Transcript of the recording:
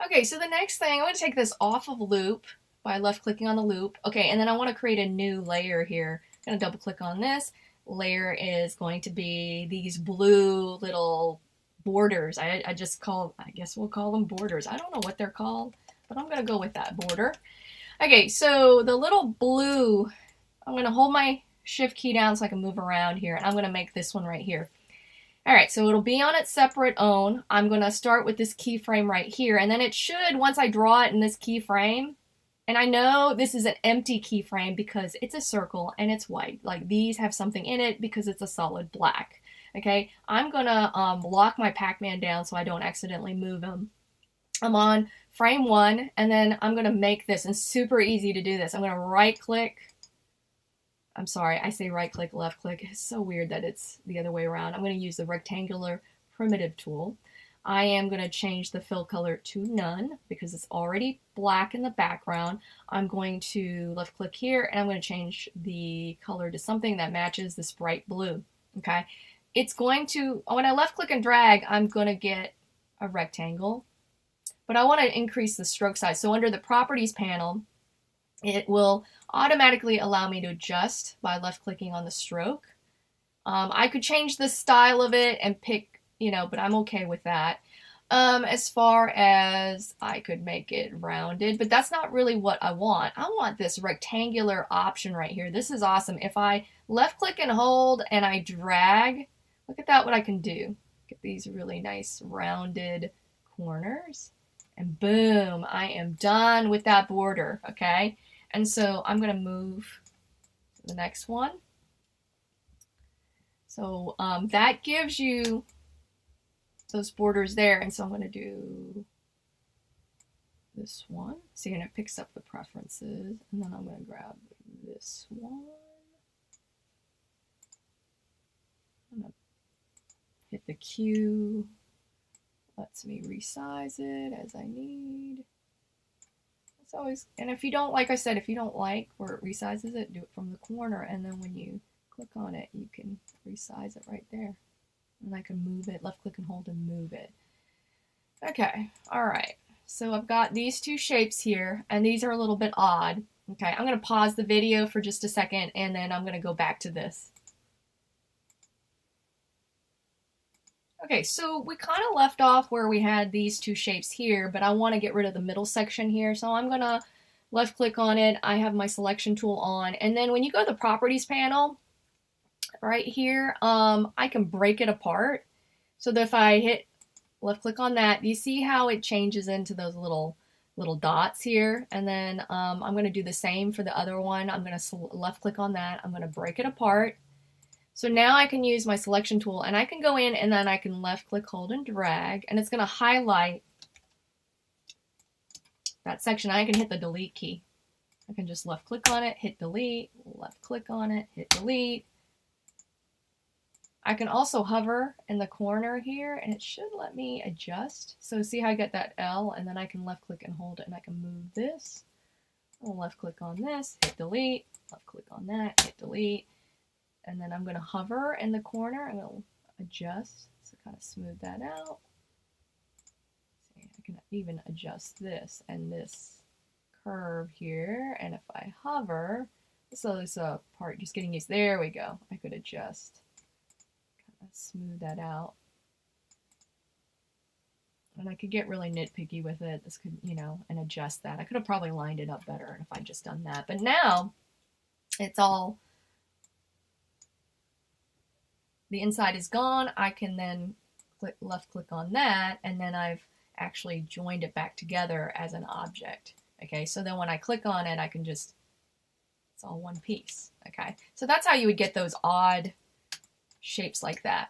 Okay, so the next thing, I'm going to take this off of loop by left clicking on the loop. Okay, and then I want to create a new layer here. I'm going to double click on this. Layer is going to be these blue little borders. I guess we'll call them borders. I don't know what they're called, but I'm going to go with that, border. Okay, so the little blue, I'm going to hold my shift key down so I can move around here, and I'm going to make this one right here. All right, so it'll be on its separate own. I'm going to start with this keyframe right here, and then it should, once I draw it in this keyframe, and I know this is an empty keyframe because it's a circle and it's white. Like these have something in it because it's a solid black. Okay, I'm going to lock my Pac-Man down so I don't accidentally move him. I'm on frame 1, and then I'm going to make this, and super easy to do this. I'm going to right click. I'm sorry, I say right click, left click. It's so weird that it's the other way around. I'm going to use the rectangular primitive tool. I am going to change the fill color to none because it's already black in the background. I'm going to left click here, and I'm going to change the color to something that matches this bright blue. Okay, it's going to, when I left click and drag, I'm going to get a rectangle, but I want to increase the stroke size. So under the properties panel, it will automatically allow me to adjust by left clicking on the stroke. I could change the style of it and pick, but I'm okay with that. As far as I could make it rounded, but that's not really what I want. I want this rectangular option right here. This is awesome. If I left click and hold and I drag, look at that, what I can do. Get these really nice rounded corners. And boom, I am done with that border, okay? And so I'm going to move to the next one. So that gives you those borders there. And so I'm going to do this one. See, and it picks up the preferences. And then I'm going to grab this one. I'm going to hit the Q. Lets me resize it as I need. It's always, and if you don't, like I said, if you don't like where it resizes it, do it from the corner, and then when you click on it, you can resize it right there. And I can move it, left click and hold and move it. Okay, all right. So I've got these two shapes here, and these are a little bit odd. Okay, I'm going to pause the video for just a second, and then I'm going to go back to this. Okay, so we kind of left off where we had these two shapes here, but I want to get rid of the middle section here. So I'm going to left click on it. I have my selection tool on. And then when you go to the properties panel right here, I can break it apart. So that if I hit left click on that, you see how it changes into those little dots here. And then I'm going to do the same for the other one. I'm going to left click on that. I'm going to break it apart. So now I can use my selection tool, and I can go in and then I can left click, hold, and drag, and it's going to highlight that section. I can hit the delete key. I can just left click on it, hit delete, left click on it, hit delete. I can also hover in the corner here, and it should let me adjust. So see how I get that L, and then I can left click and hold it, and I can move this. I'll left click on this, hit delete, left click on that, hit delete. And then I'm going to hover in the corner. I'm going to adjust to kind of smooth that out. See, I can even adjust this and this curve here. And if I hover, so this part just getting used. There we go. I could adjust, kind of smooth that out. And I could get really nitpicky with it. This could, and adjust that. I could have probably lined it up better if I'd just done that. But now it's all. The inside is gone. I can then left click on that, and then I've actually joined it back together as an object. Okay, so then when I click on it, I can just, it's all one piece. Okay, so that's how you would get those odd shapes like that.